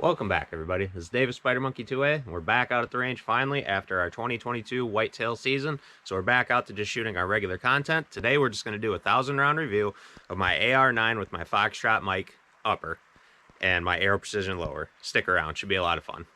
Welcome back, everybody. This is David Spider Monkey 2A, and we're back out at the range finally after our 2022 whitetail season. So we're back out to just shooting our regular content. Today we're just going to do a 1,000-round review of my AR9 with my Foxtrot mic upper and my Aero Precision lower. Stick around, should be a lot of fun.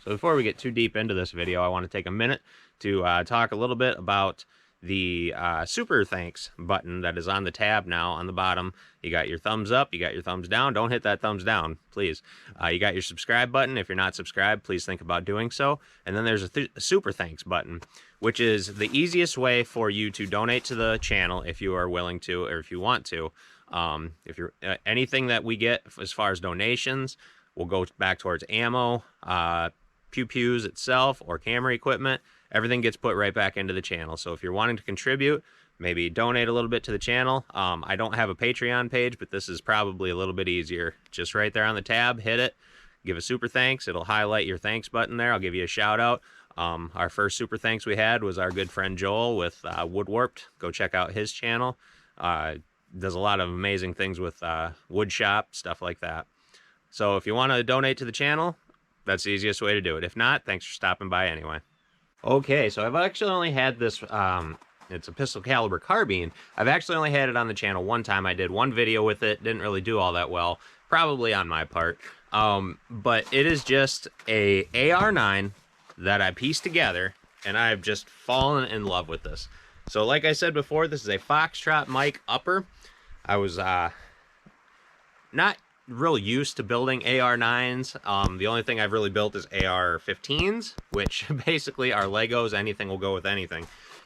So before we get too deep into this video, I want to take a minute to talk a little bit about the super thanks button that is on the tab now on the bottom. You got your thumbs up, you got your thumbs down. Don't hit that thumbs down, please. You got your subscribe button. If you're not subscribed, please think about doing so. And then there's a super thanks button, which is the easiest way for you to donate to the channel if you are willing to, or if you want to. If you're anything that we get as far as donations will go back towards ammo, pew-pews itself, or camera equipment. Everything gets put right back into the channel. So if you're wanting to contribute, maybe donate a little bit to the channel. I don't have a Patreon page, but this is probably a little bit easier. Just right there on the tab, hit it, give a super thanks. It'll highlight your thanks button there. I'll give you a shout out. Our first super thanks we had was our good friend Joel with Wood Warped. Go check out his channel. Does a lot of amazing things with wood shop, stuff like that. So if you want to donate to the channel, that's the easiest way to do it. If not, thanks for stopping by anyway. Okay, so I've actually only had this, it's a pistol caliber carbine. I've actually only had it on the channel one time. I did one video with it, didn't really do all that well, probably on my part. But it is just a AR9 that I pieced together, and I've just fallen in love with this. So like I said before, this is a Foxtrot mic upper. I was not real used to building AR9s. The only thing I've really built is AR15s, which basically are Legos. Anything will go with anything.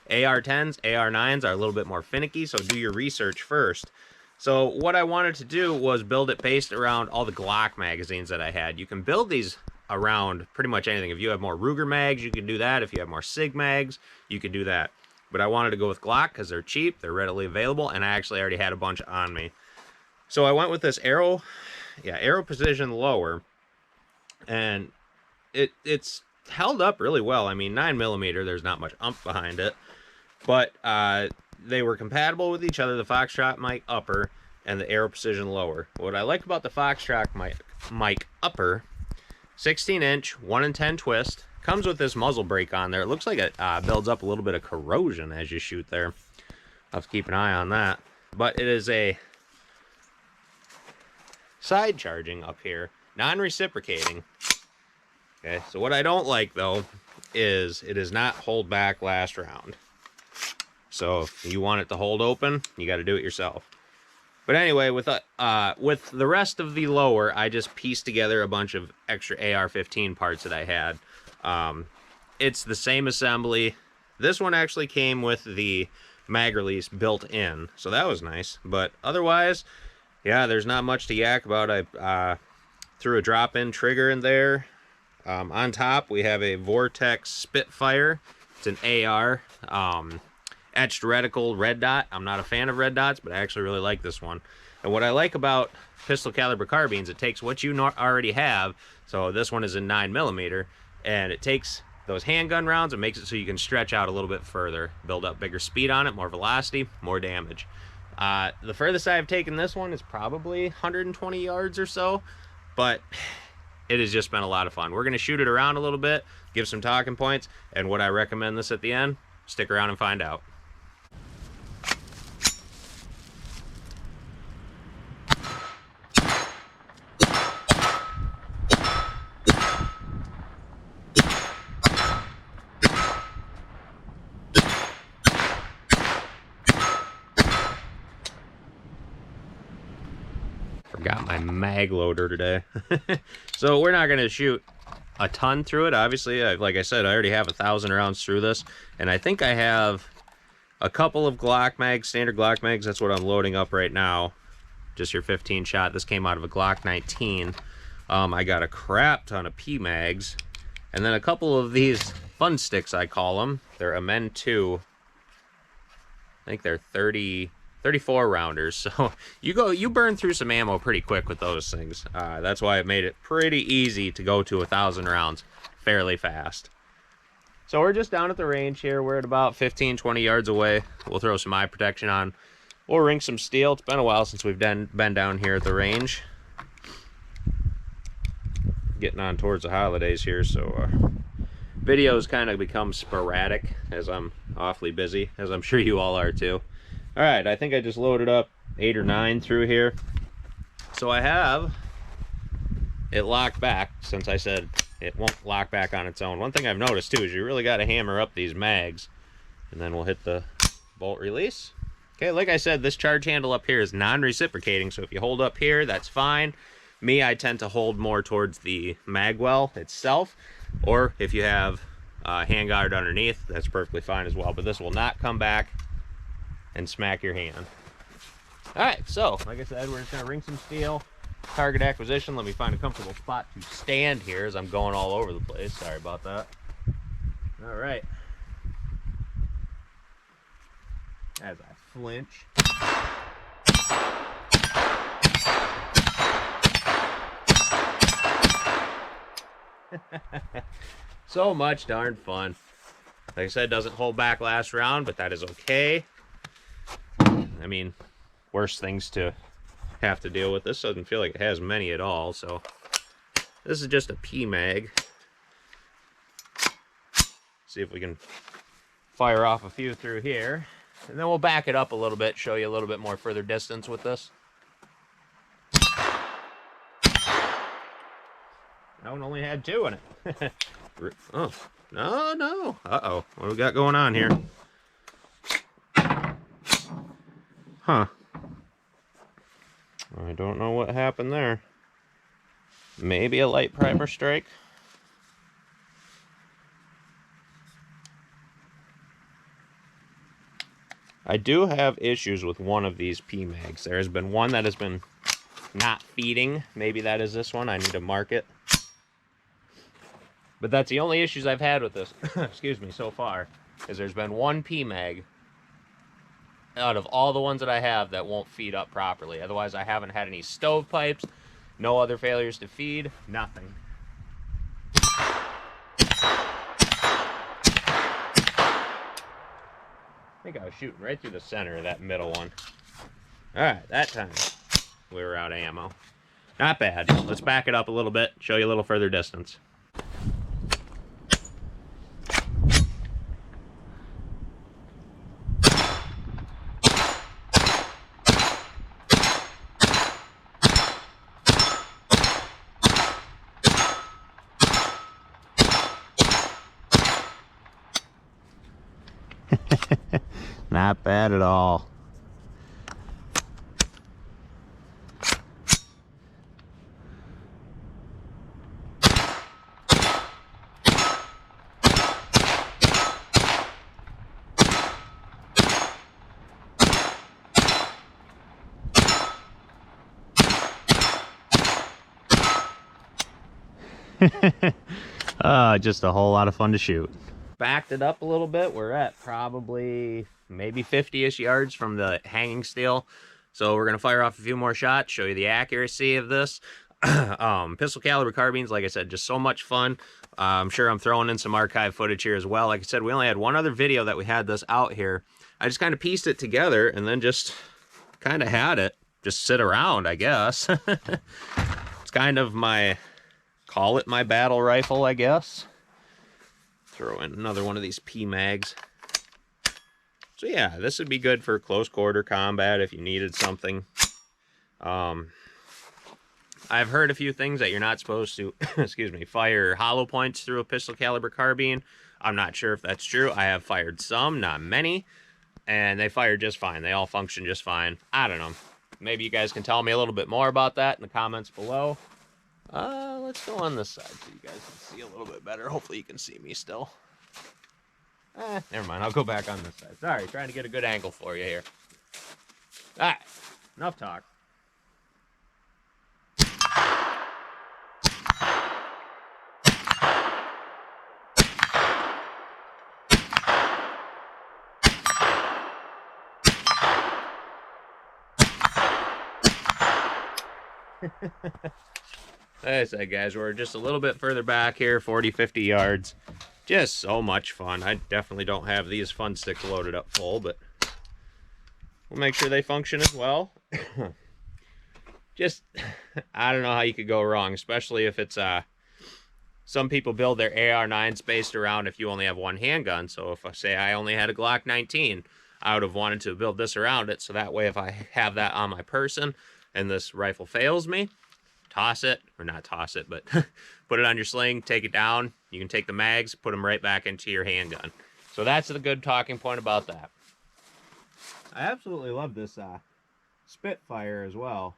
AR10s, AR9s are a little bit more finicky, so do your research first. So what I wanted to do was build it based around all the Glock magazines that I had. You can build these around pretty much anything. If you have more Ruger mags, you can do that. If you have more Sig mags, you can do that. But I wanted to go with Glock because they're cheap, they're readily available, and I actually already had a bunch on me. So I went with this Aero Precision lower, and it's held up really well. I mean, 9mm, there's not much oomph behind it, but they were compatible with each other, the Foxtrot mic upper and the Aero Precision lower. What I like about the Foxtrot mic upper, 16-inch, 1-in-10 twist, comes with this muzzle brake on there. It looks like it builds up a little bit of corrosion as you shoot there. I'll have to keep an eye on that. But it is a side charging up here, non-reciprocating. Okay, so what I don't like though is it does not hold back last round. So if you want it to hold open, you got to do it yourself. But anyway, with the rest of the lower, I just pieced together a bunch of extra AR-15 parts that I had. It's the same assembly. This one actually came with the mag release built in, so that was nice. But otherwise, yeah, there's not much to yak about. I threw a drop-in trigger in there. On top, we have a Vortex Spitfire. It's an AR. Etched reticle red dot. I'm not a fan of red dots, but I actually really like this one. And what I like about pistol caliber carbines, it takes what you already have. So this one is in 9mm, and it takes those handgun rounds and makes it so you can stretch out a little bit further, build up bigger speed on it, more velocity, more damage. The furthest I've taken this one is probably 120 yards or so, but it has just been a lot of fun. We're going to shoot it around a little bit, give some talking points, and would I recommend this at the end? Stick around and find out. Forgot my mag loader today. So we're not going to shoot a ton through it. Obviously, like I said, I already have 1,000 rounds through this, and I think I have a couple of Glock mags, standard Glock mags. That's what I'm loading up right now. Just your 15 shot. This came out of a Glock 19. I got a crap ton of P mags, and then a couple of these fun sticks, I call them. They're Amend 2. I think they're 30 34 rounders. So you burn through some ammo pretty quick with those things. That's why it made it pretty easy to go to 1,000 rounds fairly fast. So we're just down at the range here. We're at about 15, 20 yards away. We'll throw some eye protection on. We'll ring some steel. It's been a while since we've been down here at the range. Getting on towards the holidays here, so videos kind of become sporadic as I'm awfully busy, as I'm sure you all are too. All right, I think I just loaded up 8 or 9 through here. So I have it locked back, since I said it won't lock back on its own. One thing I've noticed too is you really got to hammer up these mags, and then we'll hit the bolt release. Okay, like I said, this charge handle up here is non-reciprocating, so if you hold up here, that's fine. Me, I tend to hold more towards the mag well itself, or if you have a handguard underneath, that's perfectly fine as well, but this will not come back and smack your hand. All right, so like I said, we're just gonna ring some steel, target acquisition. Let me find a comfortable spot to stand here as I'm going all over the place. Sorry about that. All right. As I flinch. So much darn fun. Like I said, doesn't hold back last round, but that is okay. I mean, worse things to have to deal with. This doesn't feel like it has many at all, so this is just a P mag. See if we can fire off a few through here, and then we'll back it up a little bit, show you a little bit more further distance with this. That one only had 2 in it. Oh, no. Uh-oh. What do we got going on here? Huh. I don't know what happened there. Maybe a light primer strike. I do have issues with one of these P mags. There has been one that has been not feeding. Maybe that is this one. I need to mark it. But that's the only issues I've had with this, excuse me, so far, is there's been one P mag out of all the ones that I have that won't feed up properly. Otherwise, I haven't had any stovepipes, no other failures to feed, nothing. I think I was shooting right through the center of that middle one. All right, that time we were out of ammo. Not bad. Let's back it up a little bit, show you a little further distance. Not bad at all. Just a whole lot of fun to shoot. Backed it up a little bit. We're at probably maybe 50-ish yards from the hanging steel. So we're going to fire off a few more shots, show you the accuracy of this. Pistol caliber carbines, like I said, just so much fun. I'm sure I'm throwing in some archive footage here as well. Like I said, we only had one other video that we had this out here. I just kind of pieced it together and then just kind of had it just sit around, I guess. It's kind of my, call it my battle rifle, I guess. Throw in another one of these P mags. So yeah, this would be good for close quarter combat if you needed something. I've heard a few things that you're not supposed to, excuse me, fire hollow points through a pistol caliber carbine. I'm not sure if that's true. I have fired some, not many, and they fire just fine. They all function just fine. I don't know. Maybe you guys can tell me a little bit more about that in the comments below. Let's go on this side so you guys can see a little bit better. Hopefully you can see me still. Never mind. I'll go back on this side. Sorry, trying to get a good angle for you here. All right, enough talk. Like I said, guys, we're just a little bit further back here, 40, 50 yards. Just so much fun. I definitely don't have these fun sticks loaded up full, but we'll make sure they function as well. Just, I don't know how you could go wrong, especially if it's, some people build their AR9s based around if you only have one handgun. So if I say I only had a Glock 19, I would have wanted to build this around it. So that way, if I have that on my person and this rifle fails me, toss it, or not toss it, but put it on your sling, take it down. You can take the mags, put them right back into your handgun. So that's the good talking point about that. I absolutely love this Spitfire as well.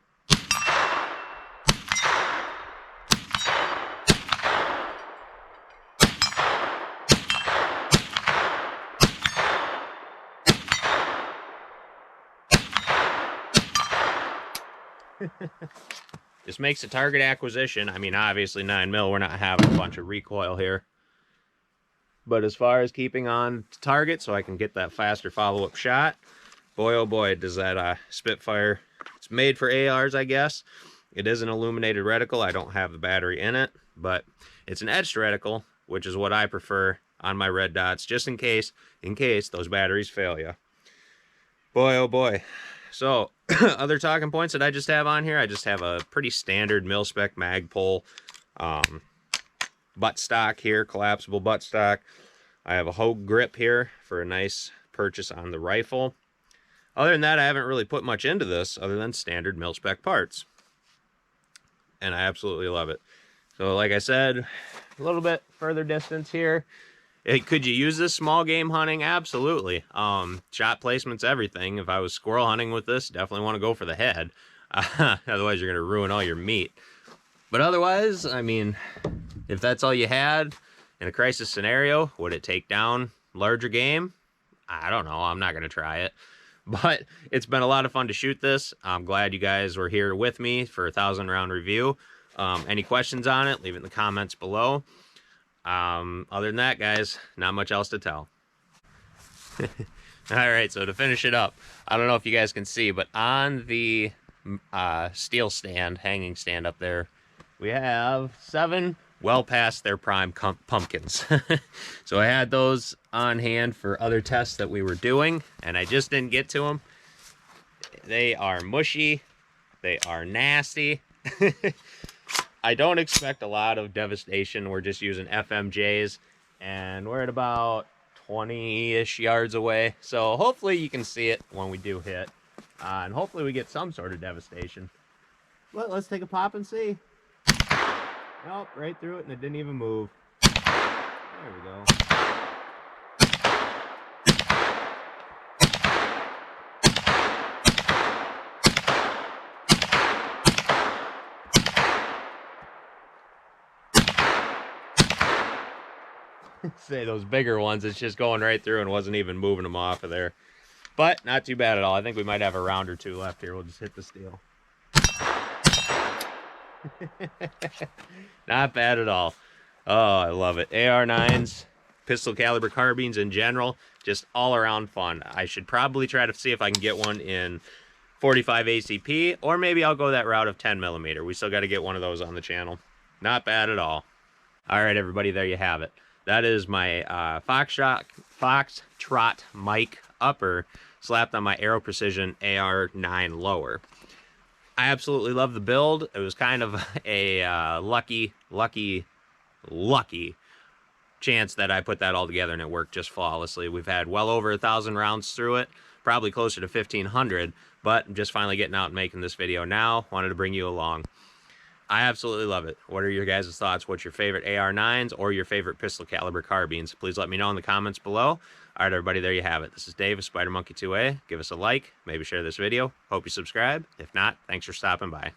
This makes a target acquisition. I mean, obviously 9mm, we're not having a bunch of recoil here. But as far as keeping on target so I can get that faster follow-up shot, boy oh boy, does that Spitfire. It's made for ARs, I guess. It is an illuminated reticle. I don't have the battery in it, but it's an edged reticle, which is what I prefer on my red dots, just in case those batteries fail you. Boy oh boy. So, other talking points that I just have on here, I just have a pretty standard mil-spec Magpul buttstock here, collapsible buttstock. I have a Hogue grip here for a nice purchase on the rifle. Other than that, I haven't really put much into this other than standard mil-spec parts. And I absolutely love it. So, like I said, a little bit further distance here. Could you use this small game hunting? Absolutely. Shot placement's everything. If I was squirrel hunting with this, definitely want to go for the head. Otherwise, you're going to ruin all your meat. But otherwise, I mean, if that's all you had in a crisis scenario, would it take down larger game? I don't know. I'm not going to try it. But it's been a lot of fun to shoot this. I'm glad you guys were here with me for a 1,000-round review. Any questions on it, leave it in the comments below. Other than that, guys, not much else to tell. All right, so to finish it up, I don't know if you guys can see, but on the steel stand, hanging stand up there, we have 7 well past their prime pumpkins. So I had those on hand for other tests that we were doing, and I just didn't get to them. They are mushy. They are nasty. I don't expect a lot of devastation. We're just using FMJs, and we're at about 20-ish yards away. So hopefully you can see it when we do hit, and hopefully we get some sort of devastation. Well, let's take a pop and see. Nope, right through it, and it didn't even move. There we go. Say those bigger ones, it's just going right through and wasn't even moving them off of there. But not too bad at all. I think we might have a round or two left here. We'll just hit the steel. Not bad at all. Oh, I love it. AR9s, pistol caliber carbines in general, just all around fun. I should probably try to see if I can get one in 45 ACP, or maybe I'll go that route of 10mm. We still got to get one of those on the channel. Not bad at all. All right, everybody, there you have it. That is my Foxtrot mic upper slapped on my Aero Precision AR9 lower. I absolutely love the build. It was kind of a lucky chance that I put that all together and it worked just flawlessly. We've had well over 1,000 rounds through it, probably closer to 1,500, but I'm just finally getting out and making this video now. Wanted to bring you along. I absolutely love it. What are your guys' thoughts? What's your favorite AR9s or your favorite pistol caliber carbines? Please let me know in the comments below. All right, everybody, there you have it. This is Dave of Spider Monkey 2A. Give us a like, maybe share this video. Hope you subscribe. If not, thanks for stopping by.